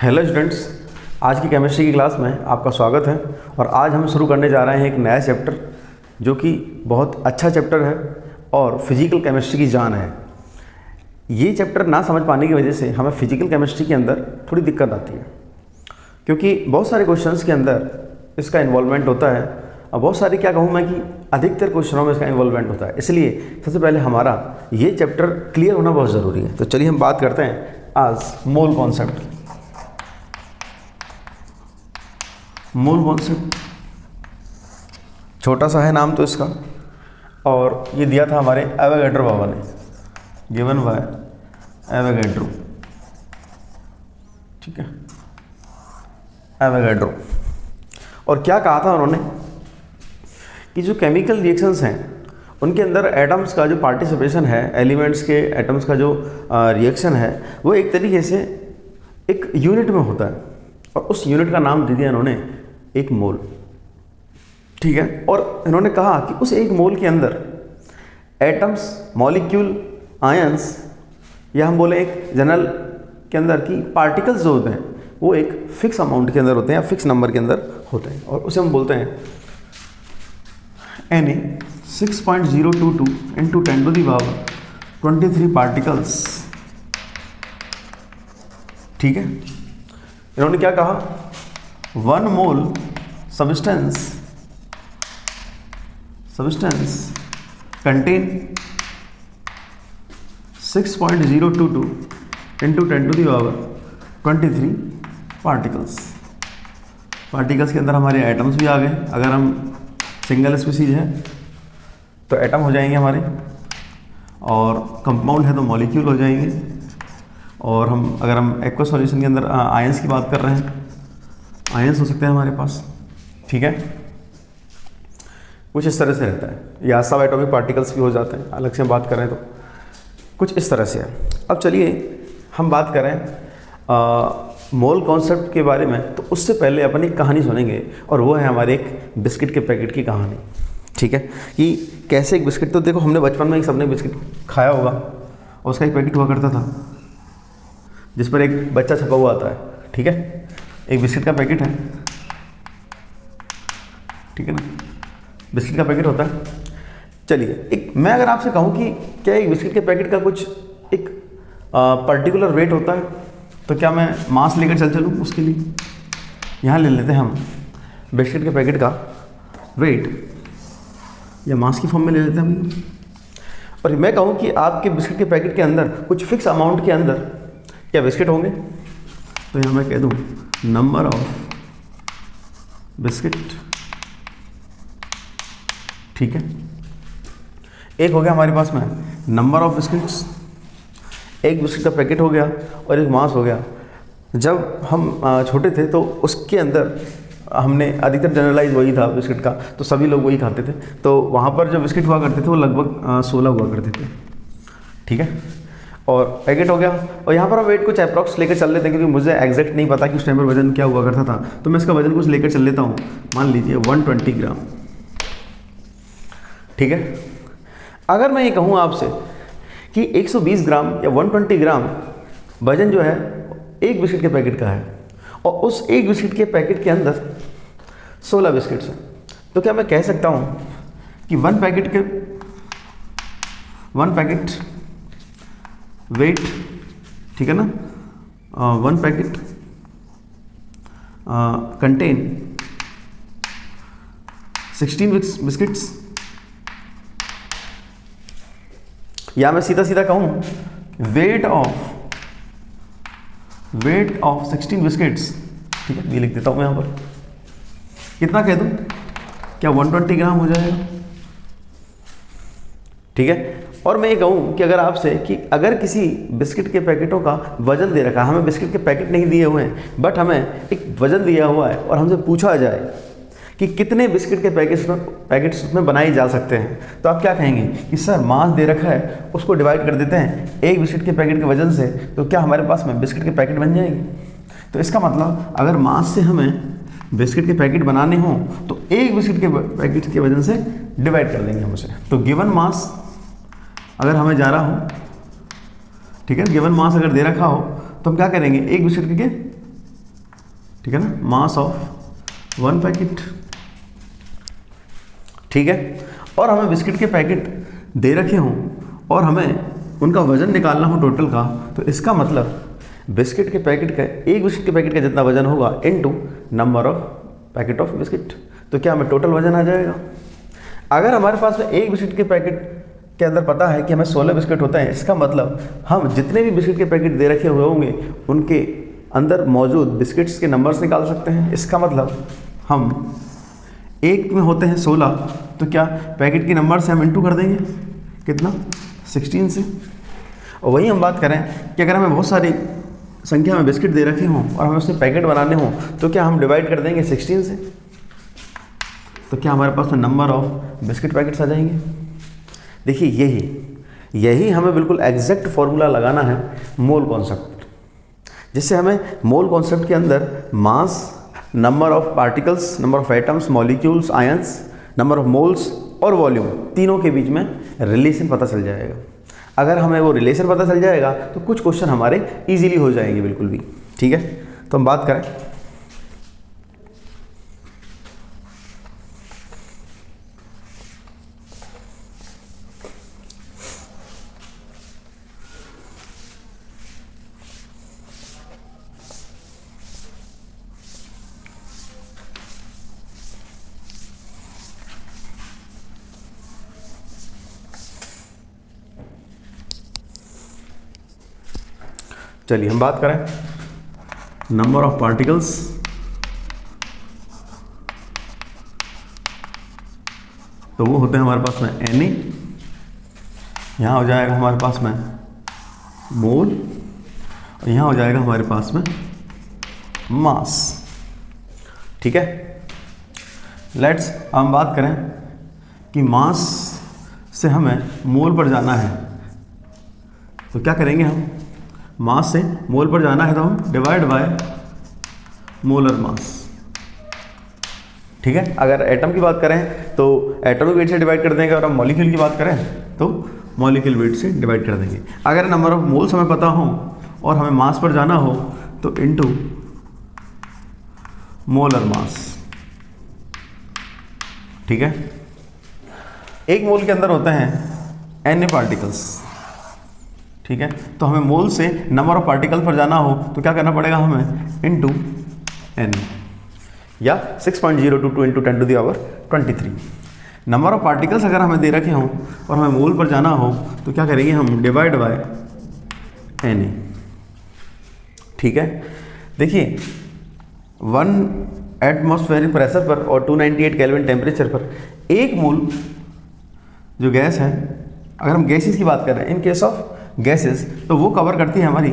Hello students, आज की chemistry की क्लास में आपका स्वागत है। और आज हम शुरू करने जा रहे हैं एक नया चैप्टर जो कि बहुत अच्छा चैप्टर है और फिजिकल केमिस्ट्री की जान है। ये चैप्टर ना समझ पाने की वजह से हमें फिजिकल केमिस्ट्री के अंदर थोड़ी दिक्कत आती है, क्योंकि बहुत सारे क्वेश्चंस के अंदर इसका इन्वॉल्वमेंट होता है और बहुत सारे, क्या कहूँ मैं, कि अधिकतर क्वेश्चनों में इसका इन्वॉल्वमेंट होता है। इसलिए सबसे पहले हमारा ये चैप्टर क्लियर होना बहुत ज़रूरी है। तो चलिए हम बात करते हैं आज मोल कॉन्सेप्ट की। मोल कॉन्सेप्ट छोटा सा है नाम तो इसका, और ये दिया था हमारे एवोगैड्रो बाबा ने, गिवन बाय एवोगैड्रो। ठीक है, एवोगैड्रो। और क्या कहा था उन्होंने कि जो केमिकल रिएक्शंस हैं उनके अंदर एटम्स का जो पार्टिसिपेशन है, एलिमेंट्स के एटम्स का जो रिएक्शन है, वो एक तरीके से एक यूनिट में होता है और उस यूनिट का नाम दे दिया इन्होंने एक मोल। ठीक है, और इन्होंने कहा कि उस एक मोल के अंदर एटम्स, मॉलिक्यूल, आयंस, या हम बोले एक जनरल के अंदर की पार्टिकल्स जो होते हैं वो एक फिक्स अमाउंट के अंदर होते हैं या फिक्स नंबर के अंदर होते हैं, और उसे हम बोलते हैं Na 6.022 × 10⁻23 पार्टिकल्स। ठीक है, इन्होंने क्या कहा, 1 मोल substance contain 6.022 × 10⁻23 पार्टिकल्स। पार्टिकल्स के अंदर हमारे एटम्स भी आ गए। अगर हम सिंगल स्पीसीज है तो एटम हो जाएंगे हमारे, और कंपाउंड है तो मॉलिक्यूल हो जाएंगे, और अगर हम एक्वा सॉल्यूशन के अंदर आयंस की बात कर रहे हैं, आयंस हो सकते हैं हमारे पास। ठीक है, कुछ इस तरह से रहता है, या सब एटॉमिक पार्टिकल्स भी हो जाते हैं, अलग से हम बात करें तो कुछ इस तरह से है। अब चलिए हम बात करें मोल कॉन्सेप्ट के बारे में, तो उससे पहले अपन एक कहानी सुनेंगे, और वो है हमारे एक बिस्किट के पैकेट की कहानी। ठीक है, कि कैसे एक बिस्किट, तो देखो हमने बचपन में एक सबने बिस्किट खाया होगा, और उसका एक पैकेट हुआ करता था जिस पर एक बच्चा छपा हुआ आता है। ठीक है, एक बिस्किट का पैकेट है, ठीक है ना, बिस्किट का पैकेट होता है। चलिए, मैं अगर आपसे कहूँ कि क्या एक बिस्किट के पैकेट का कुछ एक पर्टिकुलर वेट होता है, तो क्या मैं मास लेकर चलूँ उसके लिए? यहाँ ले लेते हैं हम बिस्किट के पैकेट का वेट, या मास की फॉर्म में ले लेते हैं हम। और मैं कहूँ कि आपके बिस्किट के पैकेट के अंदर कुछ फिक्स अमाउंट के अंदर क्या बिस्किट होंगे, तो यहाँ मैं कह दूँ नंबर ऑफ बिस्किट। ठीक है, एक हो गया हमारे पास में नंबर ऑफ बिस्किट्स, एक बिस्किट का पैकेट हो गया, और एक मास हो गया। जब हम छोटे थे तो उसके अंदर हमने अधिकतर जनरलाइज वही था बिस्किट का, तो सभी लोग वही खाते थे, तो वहाँ पर जो बिस्किट हुआ करते थे वो लगभग 16 हुआ करते थे। ठीक है, और पैकेट हो गया, और यहाँ पर हम वेट कुछ अप्रॉक्स लेकर चल लेते हैं, क्योंकि मुझे एग्जैक्ट नहीं पता कि उस टाइम पर वजन क्या हुआ करता था, तो मैं इसका वजन कुछ लेकर चल लेता हूँ। मान लीजिए 120 ग्राम। ठीक है, अगर मैं ये कहूँ आपसे कि 120 ग्राम या 120 ग्राम वजन जो है एक बिस्किट के पैकेट का है, और उस एक बिस्किट के पैकेट के अंदर 16 बिस्किट्स हैं, तो क्या मैं कह सकता हूँ कि वन पैकेट वेट, ठीक है ना, वन पैकेट कंटेन 16 बिस्किट्स, या मैं सीधा सीधा कहूँ वेट ऑफ 16 बिस्किट्स। ठीक है, ये लिख देता हूँ मैं यहाँ पर, कितना कह दूँ, क्या 120 ग्राम हो जाएगा? ठीक है, और मैं ये कहूँ कि अगर आपसे कि अगर किसी बिस्किट के पैकेटों का वजन दे रखा है, हमें बिस्किट के पैकेट नहीं दिए हुए हैं, बट हमें एक वजन दिया हुआ है, और हमसे पूछा जाए कि कितने बिस्किट के पैकेट्स उसमें बनाए जा सकते हैं, तो आप क्या कहेंगे कि सर मास दे रखा है, उसको डिवाइड कर देते हैं एक बिस्किट के पैकेट के वजन से, तो क्या हमारे पास में बिस्किट के पैकेट बन जाएंगे? तो इसका मतलब अगर मास से हमें बिस्किट के पैकेट बनाने हों तो एक बिस्किट के पैकेट के वजन से डिवाइड कर देंगे हम उसे। तो गिवन मास अगर हमें जा रहा हो, ठीक है, गिवन मास अगर दे रखा हो तो हम क्या करेंगे, एक बिस्किट के ठीक है ना, मास ऑफ 1 पैकेट, ठीक है। और हमें बिस्किट के पैकेट दे रखे हों और हमें उनका वजन निकालना हो टोटल का, तो इसका मतलब बिस्किट के पैकेट का, एक बिस्किट के पैकेट का जितना वजन होगा into number of packet of biscuit, तो क्या हमें टोटल वजन आ जाएगा। अगर हमारे पास में एक बिस्किट के पैकेट के अंदर पता है कि हमें 16 बिस्किट होते हैं, इसका मतलब हम जितने भी बिस्किट के पैकेट दे रखे हुए होंगे उनके अंदर मौजूद बिस्किट्स के नंबर्स निकाल सकते हैं। इसका मतलब हम एक में होते हैं 16, तो क्या पैकेट के नंबर से हम इंटू कर देंगे कितना, 16 से। और वही हम बात करें कि अगर हमें बहुत सारी संख्या में बिस्किट दे रखे हों और हमें उससे पैकेट बनाने हों, तो क्या हम डिवाइड कर देंगे 16 से, तो क्या हमारे पास में नंबर ऑफ बिस्किट पैकेट्स आ जाएंगे। देखिए यही हमें बिल्कुल एग्जैक्ट फॉर्मूला लगाना है मोल कॉन्सेप्ट, जिससे हमें मोल कॉन्सेप्ट के अंदर mass, number of particles, number of atoms, molecules, ions, number of moles और वॉल्यूम, तीनों के बीच में रिलेशन पता चल जाएगा। अगर हमें वो रिलेशन पता चल जाएगा तो कुछ क्वेश्चन हमारे इजीली हो जाएंगे बिल्कुल भी, ठीक है। तो हम बात करें चलिए हम बात करें नंबर ऑफ पार्टिकल्स, तो वो होते हैं हमारे पास में Na, यहाँ हो जाएगा हमारे पास में मोल, और यहाँ हो जाएगा हमारे पास में मास, ठीक है। लेट्स हम बात करें कि मास से हमें मोल पर जाना है, तो क्या करेंगे हम, मास से मोल पर जाना है तो हम डिवाइड बाय मोलर मास, ठीक है। अगर एटम की बात करें तो एटॉमिक वेट से डिवाइड कर देंगे, और हम मॉलिक्यूल की बात करें तो मॉलिक्यूल वेट से डिवाइड कर देंगे। अगर नंबर ऑफ मोल्स हमें पता हो और हमें मास पर जाना हो तो इनटू मोलर मास, ठीक है। एक मोल के अंदर होते हैं Na पार्टिकल्स, ठीक है। तो हमें मोल से नंबर ऑफ पार्टिकल पर जाना हो तो क्या करना पड़ेगा हमें, इनटू n, या 6.022 into 10 to the power 23। Number of particles अगर हमें दे रखे हों और हमें मोल पर जाना हो तो क्या करेंगे हम, डिवाइड बाय Na, ठीक है। देखिए 1 एटमॉस्फेरिक प्रेशर पर और 298 केल्विन टेम्परेचर पर एक मोल जो गैस है, अगर हम गैसेस की बात कर रहे हैं, इन केस ऑफ गैसेस, तो वो कवर करती है हमारी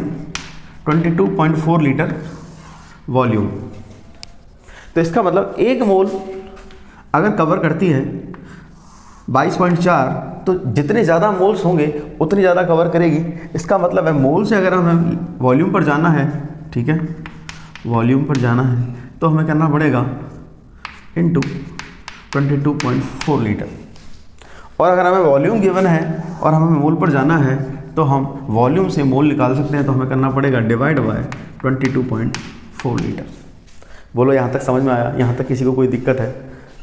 22.4 लीटर वॉल्यूम। तो इसका मतलब एक मोल अगर कवर करती है 22.4, तो जितने ज़्यादा मोल्स होंगे उतनी ज़्यादा कवर करेगी। इसका मतलब है मोल से अगर हमें वॉल्यूम पर जाना है, ठीक है, वॉल्यूम पर जाना है तो हमें करना पड़ेगा इनटू 22.4 लीटर। और अगर हमें वॉल्यूम गिवन है और हमें मोल पर जाना है तो हम वॉल्यूम से मोल निकाल सकते हैं, तो हमें करना पड़ेगा डिवाइड बाय 22.4 लीटर। बोलो यहाँ तक समझ में आया? यहाँ तक किसी को कोई दिक्कत है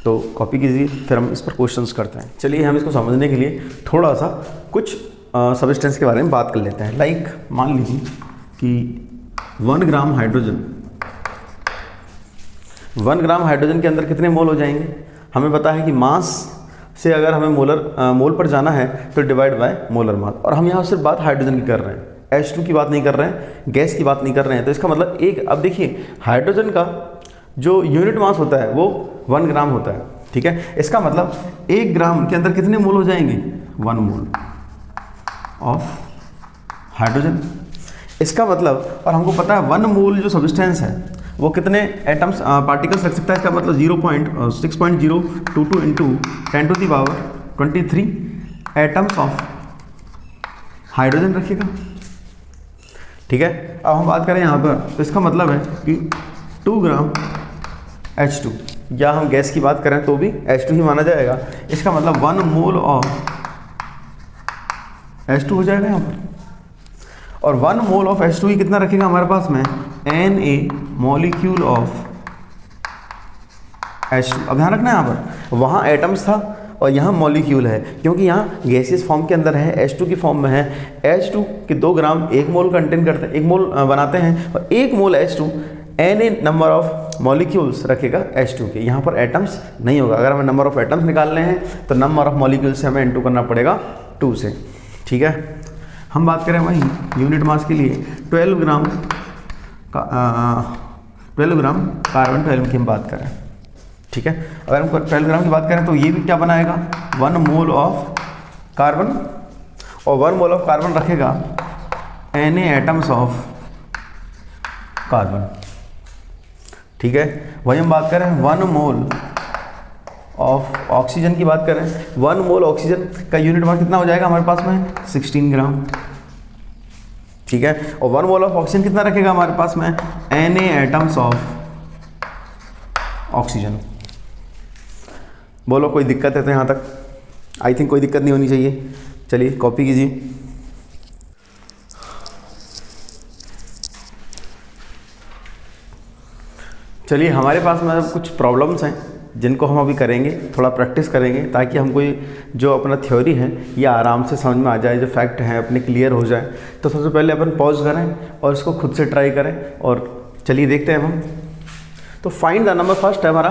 तो कॉपी कीजिए, फिर हम इस पर क्वेश्चंस करते हैं। चलिए हम इसको समझने के लिए थोड़ा सा कुछ सब्सटेंस के बारे में बात कर लेते हैं। लाइक मान लीजिए कि 1 ग्राम हाइड्रोजन, 1 ग्राम हाइड्रोजन के अंदर कितने मोल हो जाएंगे? हमें पता है कि मास से अगर हमें मोल पर जाना है तो डिवाइड बाय मोलर मास। और हम यहाँ सिर्फ बात हाइड्रोजन की कर रहे हैं, H2 की बात नहीं कर रहे हैं, गैस की बात नहीं कर रहे हैं। तो इसका मतलब अब देखिए हाइड्रोजन का जो यूनिट मास होता है वो 1 ग्राम होता है, ठीक है। इसका मतलब 1 ग्राम के अंदर कितने मोल हो जाएंगे? 1 मोल ऑफ हाइड्रोजन। इसका मतलब, और हमको पता है 1 मोल जो सब्सटेंस है वो कितने एटम्स पार्टिकल्स रख सकता है? इसका मतलब 0.6.022 into 10 to the power 23 atoms of hydrogen रखिएगा, ठीक है। अब हम बात करें यहाँ पर, तो इसका मतलब है कि 2 ग्राम H2, या हम गैस की बात करें तो भी H2 ही माना जाएगा। इसका मतलब 1 मोल ऑफ H2 हो जाएगा यहाँ पर। और 1 मोल ऑफ H2 ही कितना रखेगा हमारे पास में? Na molecule of H2। अब ध्यान रखना है यहाँ पर वहाँ एटम्स था और यहाँ मॉलिक्यूल है, क्योंकि यहाँ गैसियस फॉर्म के अंदर है, H2 की फॉर्म में है। H2 के 2 ग्राम 1 मोल कंटेन करते हैं, 1 मोल बनाते हैं, और 1 मोल H2 N number of molecules रखेगा H2 के। यहाँ पर एटम्स नहीं होगा। अगर हमें नंबर ऑफ एटम्स निकालने हैं तो नंबर ऑफ मॉलिक्यूल्स से हमें N2 करना पड़ेगा 2 से। ठीक है, हम बात करें वहीं यूनिट मास के लिए 12 ग्राम कार्बन 12 की हम बात करें। ठीक है, अगर हम 12 ग्राम की बात करें तो ये भी क्या बनाएगा, 1 मोल ऑफ कार्बन, और 1 मोल ऑफ कार्बन रखेगा Na एटम्स ऑफ कार्बन। ठीक है, वही हम बात करें 1 मोल ऑफ ऑक्सीजन की बात करें, 1 मोल ऑक्सीजन का यूनिट मास कितना हो जाएगा हमारे पास में, 16 ग्राम। ठीक है, और 1 मोल ऑफ ऑक्सीजन कितना रखेगा हमारे पास में, Na एटम्स ऑफ ऑक्सीजन। बोलो कोई दिक्कत है तो यहाँ तक? आई थिंक कोई दिक्कत नहीं होनी चाहिए। चलिए कॉपी कीजिए। चलिए, हमारे पास में कुछ प्रॉब्लम्स हैं जिनको हम अभी करेंगे, थोड़ा प्रैक्टिस करेंगे, ताकि हमको जो अपना थ्योरी है ये आराम से समझ में आ जाए, जो फैक्ट हैं अपने क्लियर हो जाए। तो सबसे पहले अपन पॉज करें और इसको खुद से ट्राई करें, और चलिए देखते हैं हम। तो फाइंड द नंबर, फर्स्ट है हमारा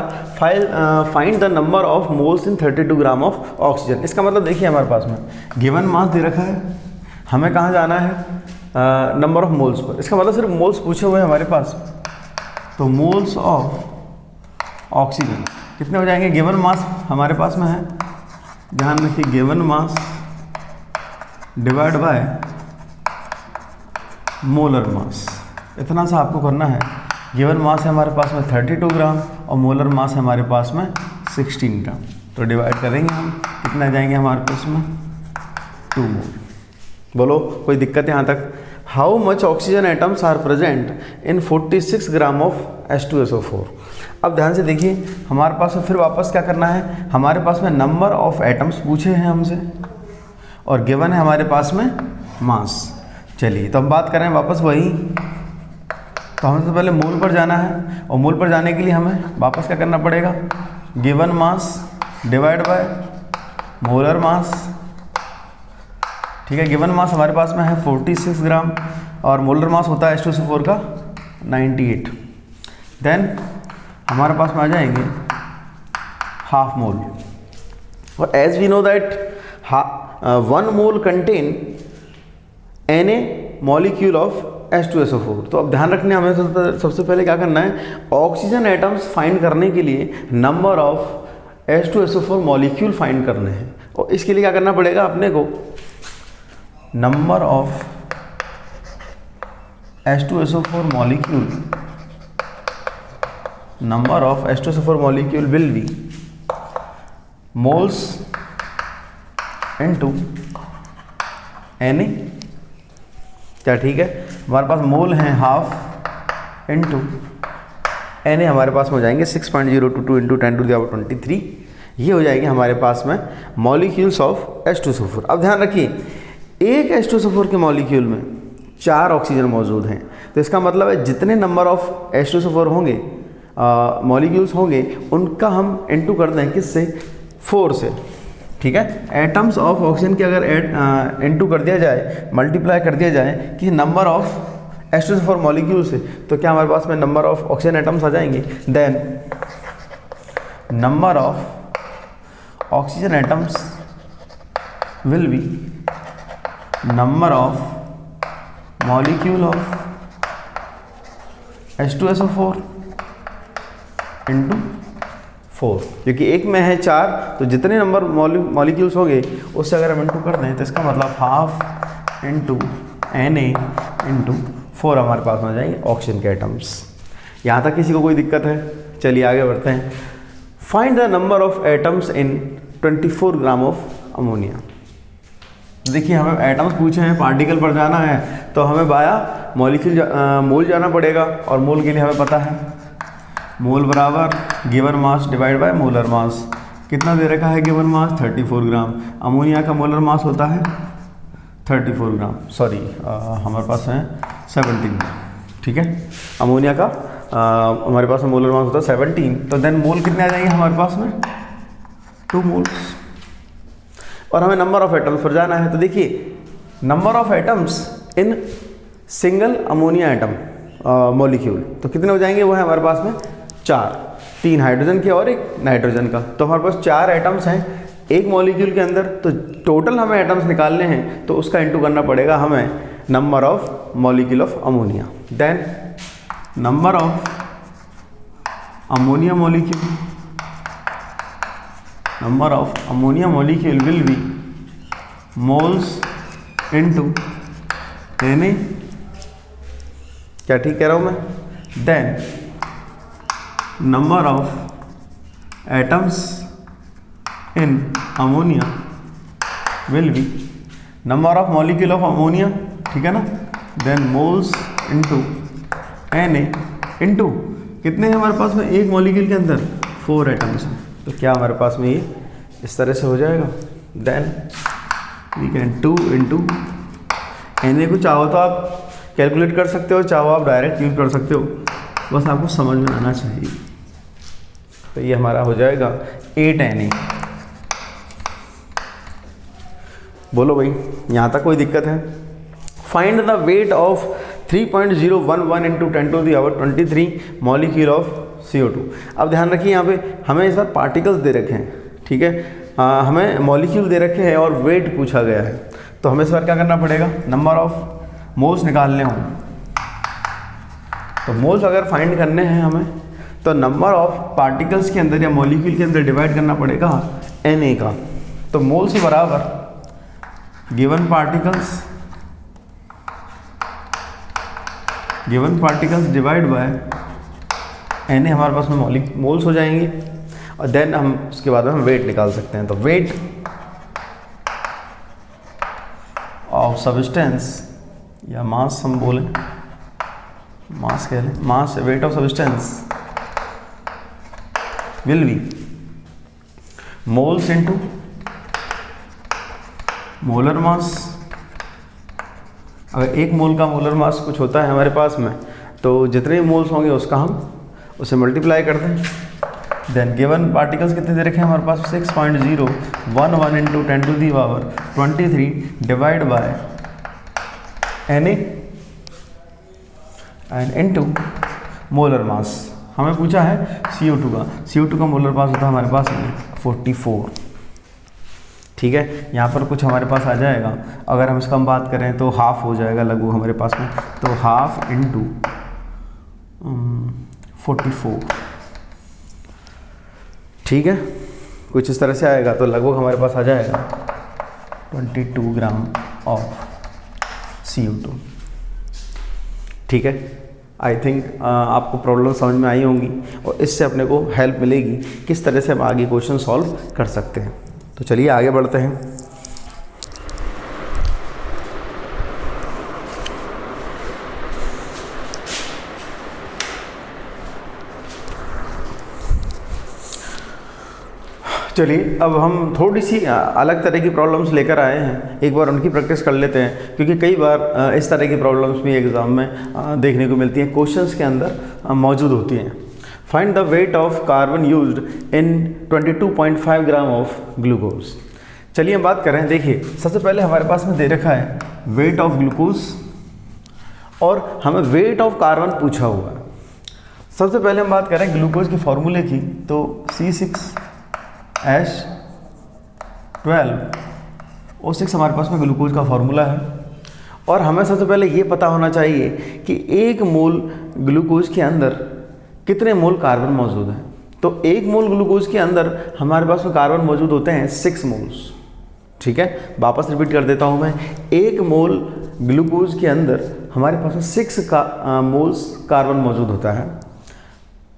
find the number of moles in 32 gram of oxygen. इसका मतलब देखिए हमारे पास में गिवन मास दे रखा है, हमें कहाँ जाना है, नंबर ऑफ मोल्स पर। इसका मतलब सिर्फ मोल्स पूछे हुए हैं हमारे पास, तो मोल्स ऑफ ऑक्सीजन कितने हो जाएंगे, गिवन मास हमारे पास में है, ध्यान रखिए given mass divide by molar मास, इतना सा आपको करना है। गिवन मास है हमारे पास में 32 ग्राम और मोलर मास है हमारे पास में 16 ग्राम, तो डिवाइड करेंगे हम, कितना जाएंगे हमारे पास में 2 मोल। बोलो कोई दिक्कत है यहाँ तक? How much oxygen atoms are present in 46 gram of H2SO4। अब ध्यान से देखिए, हमारे पास में फिर वापस क्या करना है, हमारे पास में नंबर ऑफ एटम्स पूछे हैं हमसे और गिवन है हमारे पास में मास। चलिए तो हम बात करें वापस वही, तो हमें सबसे पहले मोल पर जाना है, और मोल पर जाने के लिए हमें वापस क्या करना पड़ेगा, given mass divide by molar मास। ठीक है, गिवन मास हमारे पास में है 46 ग्राम और मोलर मास होता है H2SO4 का 98। देन हमारे पास में आ जाएंगे हाफ मोल, और as we know that 1 mole contain Na molecule of H2SO4। तो अब ध्यान रखने हमें सबसे पहले क्या करना है, ऑक्सीजन एटम्स फाइंड करने के लिए number of H2SO4 molecule find करने हैं, और इसके लिए क्या करना पड़ेगा अपने को, number of H2SO4 molecule, number of H2SO4 molecule will be moles into Na। क्या ठीक है, हमारे पास मोल हैं हाफ इनटू Na, हमारे पास में हो जाएंगे 6.022 इंटू 10⁻23। ये हो जाएंगे हमारे पास में मॉलिक्यूल्स ऑफ H2SO4। अब ध्यान रखिए, एक H2SO4 के मॉलिक्यूल में 4 ऑक्सीजन मौजूद हैं, तो इसका मतलब है जितने नंबर ऑफ H2SO4 होंगे मॉलिक्यूल्स होंगे उनका हम इनटू कर दें किससे, 4 से। ठीक है, एटम्स ऑफ ऑक्सीजन के अगर इनटू कर दिया जाए, मल्टीप्लाई कर दिया जाए कि नंबर ऑफ H2SO4 मॉलिक्यूल से, तो क्या हमारे पास में नंबर ऑफ ऑक्सीजन एटम्स आ जाएंगे। Then number of oxygen atoms will be number of molecule of H2SO4 into 4, क्योंकि एक में है 4, तो जितने नंबर मॉलिक्यूल्स होंगे उससे अगर हम इंटू कर दें तो इसका मतलब हाफ इंटू Na इंटू 4 हमारे पास में आ जाएंगे ऑक्सीजन के एटम्स। यहाँ तक किसी को कोई दिक्कत है? चलिए आगे बढ़ते हैं। Find the number of atoms in 24 gram of ammonia. देखिए हमें एटम्स पूछे हैं, पार्टिकल पर जाना है, तो हमें बाया मॉलिक्यूल मोल जाना पड़ेगा, और मोल के लिए हमें पता है मोल बराबर given mass divide by molar मास। कितना दे रखा है गिवन मास, 34 ग्राम। अमोनिया का मोलर मास होता है 34 ग्राम, सॉरी हमारे पास है 17 ग्राम। ठीक है, अमोनिया का हमारे पास में मोलर मास होता है 17, तो देन मोल कितने आ जाएंगे हमारे पास में 2 मोल्स। और हमें नंबर ऑफ एटम्स पर जाना है, तो देखिए number of atoms in single ammonia atom molecule, तो कितने हो जाएंगे, वो है हमारे पास में 4, 3 हाइड्रोजन के और 1 नाइट्रोजन का। तो हमारे पास 4 एटम्स हैं एक मॉलिक्यूल के अंदर, तो टोटल हमें एटम्स निकालने हैं तो उसका इंटू करना पड़ेगा हमें number of molecule of ammonia. Then number of ammonia molecule, number of ammonia molecule will be moles into Na, क्या ठीक कह रहा हूं मैं। Then number of atoms in ammonia will be number of molecule of ammonia, ठीक है ना, then moles into Na into कितने हैं हमारे पास में एक मॉलिक्यूल के अंदर 4 एटम्स हैं, तो क्या हमारे पास में ये इस तरह से हो जाएगा। Then we can 2 into Na को चाहो तो आप कैलकुलेट कर सकते हो, चाहो आप डायरेक्ट यूज कर सकते हो, बस आपको समझ में आना चाहिए। तो ये हमारा हो जाएगा 8 Na। बोलो भाई यहाँ तक कोई दिक्कत है। Find the weight of 3.011 into 10⁻23 molecule of CO2। अब ध्यान रखिए यहाँ पे हमें इस बार पार्टिकल्स दे रखे हैं, ठीक है, हमें मॉलिक्यूल दे रखे हैं और वेट पूछा गया है, तो हमें इस बार क्या करना पड़ेगा, नंबर ऑफ मोल्स निकालने हों। तो मोल्स अगर फाइंड करने हैं हमें, तो नंबर ऑफ पार्टिकल्स के अंदर या मॉलिक्यूल के अंदर डिवाइड करना पड़ेगा Na का। तो मोल से बराबर given particles divide by Na हमारे पास में मोल्स हो जाएंगे, और देन हम उसके बाद में हम वेट निकाल सकते हैं। तो वेट ऑफ सब्सटेंस या मास हम बोलें, मास कह लें, mass weight of substance will be moles into molar mass. अगर 1 मोल का मोलर मास कुछ होता है हमारे पास में, तो जितने मोल्स होंगे उसका हम उसे मल्टीप्लाई कर दें। देन गिवन पार्टिकल्स कितने दे रखे हैं हमारे पास, 6.011 into 10⁻23 divide by Na and into molar mass. हमें पूछा है CO2 का, CO2 का मोलर मास होता है हमारे पास में 44, ठीक है। यहाँ पर कुछ हमारे पास आ जाएगा, अगर हम इसका हम बात करें तो हाफ हो जाएगा लगभग हमारे पास में, तो हाफ इंटू 44, ठीक है, कुछ इस तरह से आएगा, तो लगभग हमारे पास आ जाएगा 22 ग्राम ऑफ CO2, ठीक है। आई थिंक आपको प्रॉब्लम समझ में आई होंगी, और इससे अपने को हेल्प मिलेगी किस तरह से हम आगे क्वेश्चन सॉल्व कर सकते हैं। तो चलिए आगे बढ़ते हैं। चलिए अब हम थोड़ी सी अलग तरह की प्रॉब्लम्स लेकर आए हैं, एक बार उनकी प्रैक्टिस कर लेते हैं, क्योंकि कई बार इस तरह की प्रॉब्लम्स भी एग्ज़ाम में देखने को मिलती हैं, क्वेश्चंस के अंदर मौजूद होती हैं। Find the weight of carbon used in 22.5 gram of glucose. चलिए हम बात करें, देखिए सबसे पहले हमारे पास में दे रखा है वेट ऑफ ग्लूकोज और हमें वेट ऑफ कार्बन पूछा हुआ है। सबसे पहले हम बात करें ग्लूकोज के फॉर्मूले की, तो C6H12O6 हमारे पास में ग्लूकोज का फॉर्मूला है, और हमें सबसे पहले ये पता होना चाहिए कि 1 मोल ग्लूकोज के अंदर कितने मोल कार्बन मौजूद हैं। तो 1 मोल ग्लूकोज के अंदर हमारे पास में कार्बन मौजूद होते हैं 6 मोल्स, ठीक है। वापस रिपीट कर देता हूँ मैं, 1 मोल ग्लूकोज के अंदर हमारे पास में 6 मोल्स कार्बन मौजूद होता है,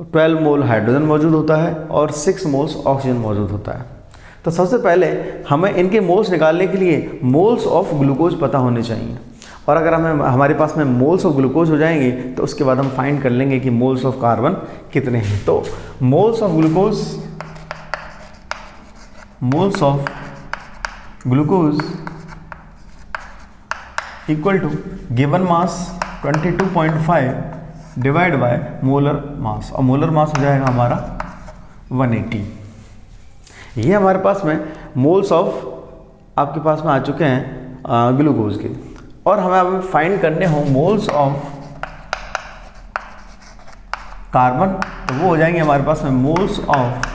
12 मोल हाइड्रोजन मौजूद होता है और 6 मोल्स ऑक्सीजन मौजूद होता है। तो सबसे पहले हमें इनके मोल्स निकालने के लिए मोल्स ऑफ ग्लूकोज पता होने चाहिए, और अगर हमारे पास में मोल्स ऑफ ग्लूकोज हो जाएंगे तो उसके बाद हम फाइंड कर लेंगे कि मोल्स ऑफ कार्बन कितने हैं। तो moles of glucose equal to given mass 22.5 divide by molar mass, और मोलर मास हो जाएगा हमारा 180। ये हमारे पास में मोल्स ऑफ आपके पास में आ चुके हैं ग्लूकोज के, और हमें अब फाइंड करने हो मोल्स ऑफ कार्बन, तो वो हो जाएंगे हमारे पास में moles of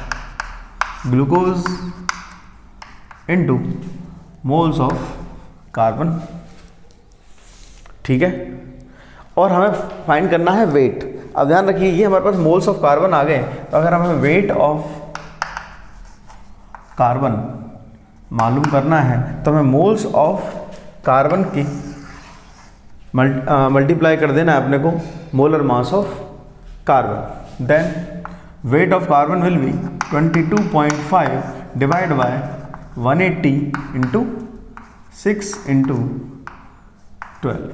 glucose into moles of carbon, ठीक है। और हमें फाइंड करना है वेट। अब ध्यान रखिए ये हमारे पास मोल्स ऑफ कार्बन आ गए, तो अगर हमें वेट ऑफ कार्बन मालूम करना है तो हमें मोल्स ऑफ कार्बन की मल्टीप्लाई कर देना है अपने को molar mass of carbon. Then weight of carbon will be 22.5 divide by 180 into 6 into 12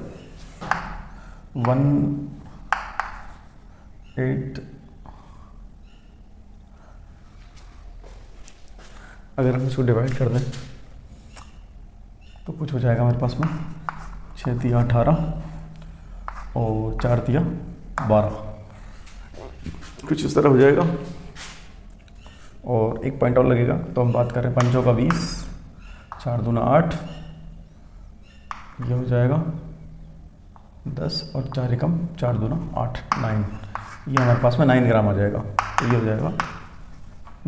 18। अगर हम इसको डिवाइड कर दें तो कुछ हो जाएगा हमारे पास में 6 तिया 18 और 4 तिया 12, कुछ इस तरह हो जाएगा। और एक पॉइंट और लगेगा, तो हम बात करें 5 का 20, 4 दूना 8, ये हो जाएगा 10 और 4 एकम 4 दूना 8 9, ये हमारे पास में 9 ग्राम आ जाएगा, तो ये हो जाएगा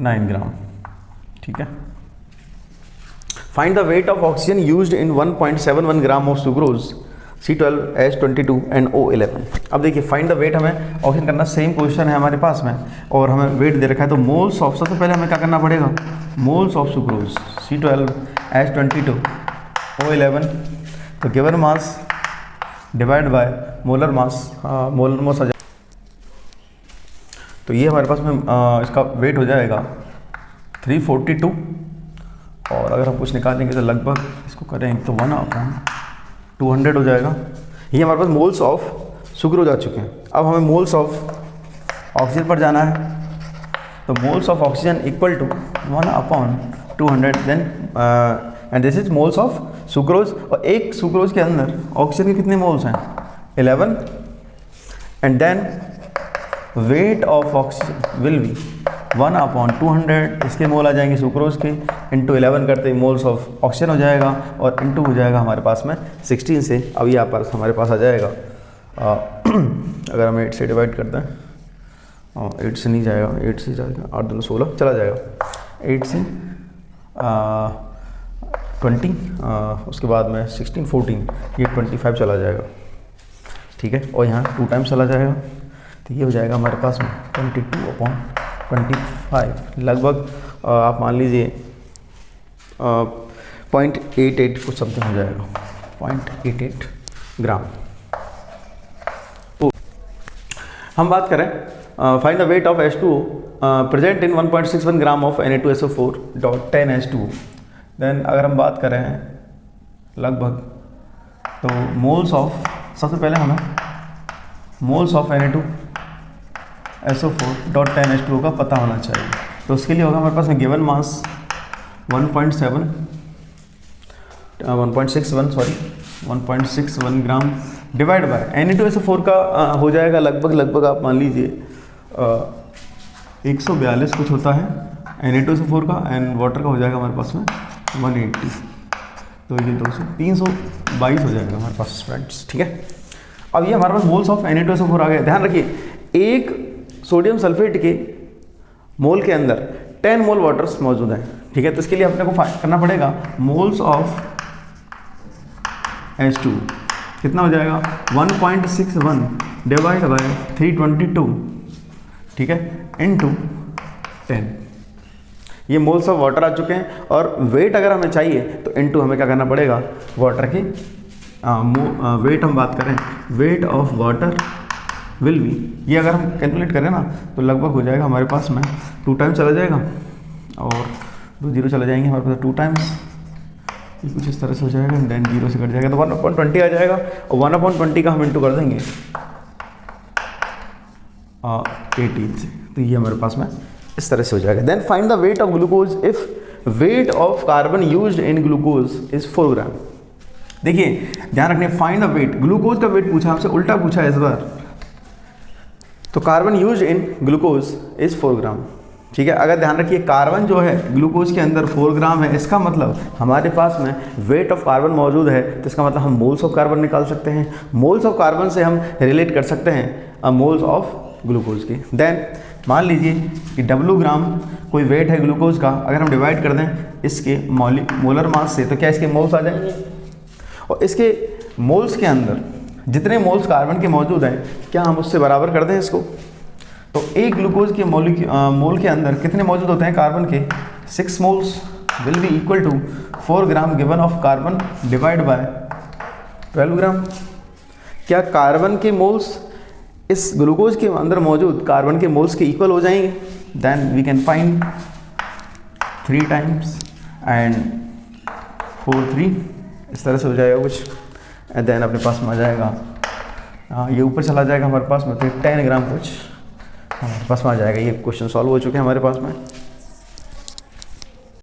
9 ग्राम, ठीक है। Find the weight of oxygen used in 1.71 gram of sucrose C12H22 and O11। अब देखिए फाइंड द वेट, हमें ऑक्सीजन करना, सेम क्वेश्चन है हमारे पास में और हमें वेट दे रखा है, तो मोल्स ऑफ, सबसे पहले हमें क्या करना पड़ेगा, moles of sucrose C12H22 O11, तो given mass divide by molar mass, molar mass आ जाए, तो ये हमारे पास में इसका वेट हो जाएगा 342, और अगर हम कुछ निकालेंगे तो लगभग इसको करें तो 1/200 हो जाएगा। ये हमारे पास मोल्स ऑफ सुक्रोज आ चुके हैं। अब हमें मोल्स ऑफ ऑक्सीजन पर जाना है, तो moles of oxygen equal to 1/200, then and this is moles of sucrose, और एक सुक्रोज के अंदर ऑक्सीजन के कितने मोल्स हैं, 11, and then weight of oxygen will be 1/200, इसके मोल आ जाएंगे सुक्रोज के, इंटू 11 करते ही मोल्स ऑफ ऑक्सीजन हो जाएगा, और इंटू हो जाएगा हमारे पास में 16 से। अब यहाँ पर हमारे पास आ जाएगा अगर हम 8 से डिवाइड करते हैं, 8 से नहीं जाएगा, 8 से जाएगा 8 दूनी 16 चला जाएगा, 8 से 20, उसके बाद में 16 14, ये 25 चला जाएगा, ठीक है। और यहाँ 2 टाइम्स चला जाएगा, तो ये हो जाएगा हमारे पास में 22/25, लगभग आप मान लीजिए 0.88 कुछ समथिंग हो जाएगा, 0.88 ग्राम। हम बात करें find the weight of H2O present in 1.61 gram of Na2SO4 dot 10 H2O। Then अगर हम बात करें लगभग, तो मोल्स ऑफ, सबसे पहले हमें moles of Na2SO4 dot 10 H2O का पता होना चाहिए, तो उसके लिए होगा हमारे पास में given mass 1.61 gram divide by Na2SO4 का हो जाएगा लगभग आप मान लीजिए 142 कुछ होता है Na2SO4 का, एंड वाटर का हो जाएगा हमारे पास में 180, तो ये 322 हो जाएगा हमारे पास फ्रेंड्स, ठीक है। अब ये हमारे पास मोल्स ऑफ Na2SO4 आ गए। ध्यान रखिए एक सोडियम सल्फेट के मोल के अंदर 10 मोल वाटर्स मौजूद हैं, ठीक है। तो इसके लिए अपने को फाइंड करना पड़ेगा मोल्स ऑफ H2, कितना हो जाएगा 1.61 डिवाइड बाय 322, ठीक है, इनटू 10। ये मोल्स ऑफ वाटर आ चुके हैं, और वेट अगर हमें चाहिए तो इनटू हमें क्या करना पड़ेगा, वाटर के वेट हम बात करें, weight of water will be, ये अगर हम कैलकुलेट करें ना तो लगभग हो जाएगा हमारे पास में 2 टाइम्स चला जाएगा, और 2 0 चला जाएंगे हमारे पास 2 टाइम्स, ये कुछ इस तरह से हो जाएगा, देन 0 से कट जाएगा तो 1/20 आ जाएगा, और 1/20 का हम इंटू कर देंगे 18 से, तो ये हमारे पास में इस तरह से हो जाएगा। Then find the weight of glucose if weight of carbon used in glucose is 4 gram. देखिए ध्यान रखने, फाइंड द वेट, ग्लूकोज का वेट पूछा हमसे, उल्टा पूछा है इस बार, तो carbon use in glucose is 4 gram. ठीक है, अगर ध्यान रखिए कार्बन जो है ग्लूकोज के अंदर 4 ग्राम है, इसका मतलब हमारे पास में वेट ऑफ कार्बन मौजूद है, तो इसका मतलब हम मोल्स ऑफ कार्बन निकाल सकते हैं। मोल्स ऑफ कार्बन से हम रिलेट कर सकते हैं मोल्स ऑफ ग्लूकोज की। देन मान लीजिए कि W ग्राम कोई वेट है ग्लूकोज का, अगर हम डिवाइड कर दें इसके मोलर मास से, तो क्या इसके मोल्स आ जाएंगे? और इसके मोल्स के अंदर जितने मोल्स कार्बन के मौजूद हैं, क्या हम उससे बराबर कर दें इसको? तो एक ग्लूकोज के मोल के अंदर कितने मौजूद होते हैं कार्बन के? 6 moles will be equal to 4 gram given of carbon divide by 12 gram. क्या कार्बन के मोल्स इस ग्लूकोज के अंदर मौजूद कार्बन के मोल्स के इक्वल हो जाएंगे? Then we can find 3 times and 4 3, इस तरह से हो जाएगा कुछ। एंड देन अपने पास में आ जाएगा, ये ऊपर चला जाएगा हमारे पास में, तो 10 ग्राम कुछ हमारे पास में आ जाएगा। ये क्वेश्चन सॉल्व हो चुके हैं हमारे पास में।